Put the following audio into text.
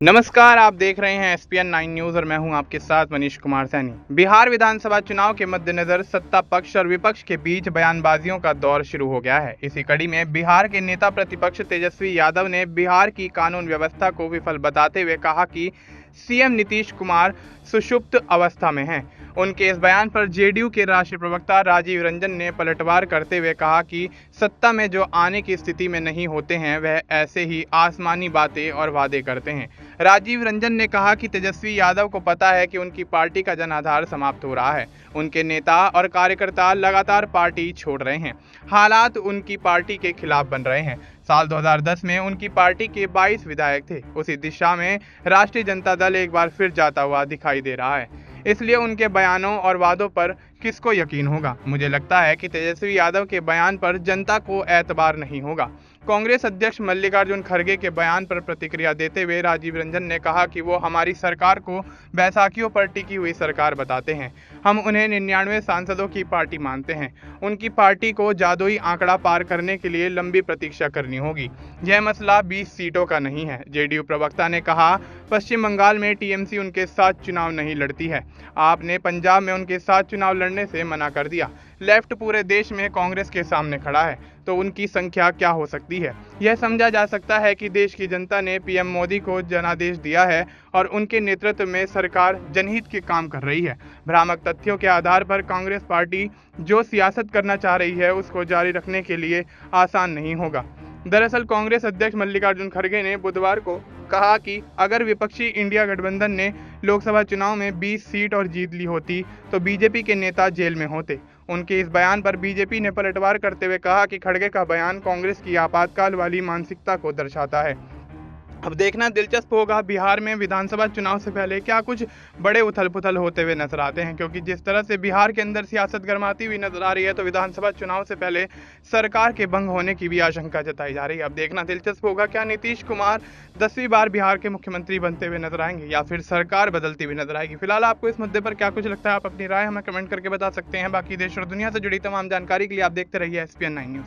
नमस्कार, आप देख रहे हैं एसपीएन 9 न्यूज़ और मैं हूं आपके साथ मनीष कुमार सैनी। बिहार विधानसभा चुनाव के मद्देनजर सत्ता पक्ष और विपक्ष के बीच बयानबाजियों का दौर शुरू हो गया है। इसी कड़ी में बिहार के नेता प्रतिपक्ष तेजस्वी यादव ने बिहार की कानून व्यवस्था को विफल बताते हुए कहा कि सीएम नीतीश कुमार सुषुप्त अवस्था में हैं। उनके इस बयान पर जेडीयू के राष्ट्रीय प्रवक्ता राजीव रंजन ने पलटवार करते हुए कहा कि सत्ता में जो आने की स्थिति में नहीं होते हैं वह ऐसे ही आसमानी बातें और वादे करते हैं। राजीव रंजन ने कहा कि तेजस्वी यादव को पता है कि उनकी पार्टी का जनाधार समाप्त हो रहा है। उनके नेता और कार्यकर्ता लगातार पार्टी छोड़ रहे हैं। हालात उनकी पार्टी के खिलाफ बन रहे हैं। साल 2010 में उनकी पार्टी के 22 विधायक थे। उसी दिशा में राष्ट्रीय जनता दल एक बार फिर जाता हुआ दिखाई दे रहा है। इसलिए उनके बयानों और वादों पर किसको यकीन होगा? मुझे लगता है कि तेजस्वी यादव के बयान पर जनता को एतबार नहीं होगा। कांग्रेस अध्यक्ष मल्लिकार्जुन खड़गे के बयान पर प्रतिक्रिया देते हुए राजीव रंजन ने कहा कि वो हमारी सरकार को बैसाखियों पर टिकी हुई सरकार बताते हैं। हम उन्हें 99 सांसदों की पार्टी मानते हैं। उनकी पार्टी को जादुई आंकड़ा पार करने के लिए लंबी प्रतीक्षा करनी होगी। यह मसला 20 सीटों का नहीं है। जेडीयू प्रवक्ता ने कहा, पश्चिम बंगाल में टीएमसी उनके साथ चुनाव नहीं लड़ती है। आपने पंजाब में उनके साथ चुनाव लड़ने से मना कर दिया। लेफ्ट पूरे देश में कांग्रेस के सामने खड़ा है, तो उनकी संख्या क्या हो सकती है? यह समझा जा सकता है कि देश की जनता ने पीएम मोदी को जनादेश दिया है और उनके नेतृत्व में सरकार जनहित के काम कर रही है। भ्रामक तथ्यों के आधार पर कांग्रेस पार्टी जो सियासत करना चाह रही है उसको जारी रखने के लिए आसान नहीं होगा। दरअसल कांग्रेस अध्यक्ष मल्लिकार्जुन खड़गे ने बुधवार को कहा कि अगर विपक्षी इंडिया गठबंधन ने लोकसभा चुनाव में 20 सीट और जीत ली होती तो बीजेपी के नेता जेल में होते। उनके इस बयान पर बीजेपी ने पलटवार करते हुए कहा कि खड़गे का बयान कांग्रेस की आपातकाल वाली मानसिकता को दर्शाता है। अब देखना दिलचस्प होगा बिहार में विधानसभा चुनाव से पहले क्या कुछ बड़े उथल पुथल होते हुए नजर आते हैं, क्योंकि जिस तरह से बिहार के अंदर सियासत गर्माती हुई नजर आ रही है तो विधानसभा चुनाव से पहले सरकार के भंग होने की भी आशंका जताई जा रही है। अब देखना दिलचस्प होगा क्या नीतीश कुमार 10वीं बार बिहार के मुख्यमंत्री बनते हुए नजर आएंगे या फिर सरकार बदलती हुई नजर आएगी। फिलहाल आपको इस मुद्दे पर क्या कुछ लगता है, आप अपनी राय हमें कमेंट करके बता सकते हैं। बाकी देश और दुनिया से जुड़ी तमाम जानकारी के लिए आप देखते रहिए एसपीएन 9 न्यूज़।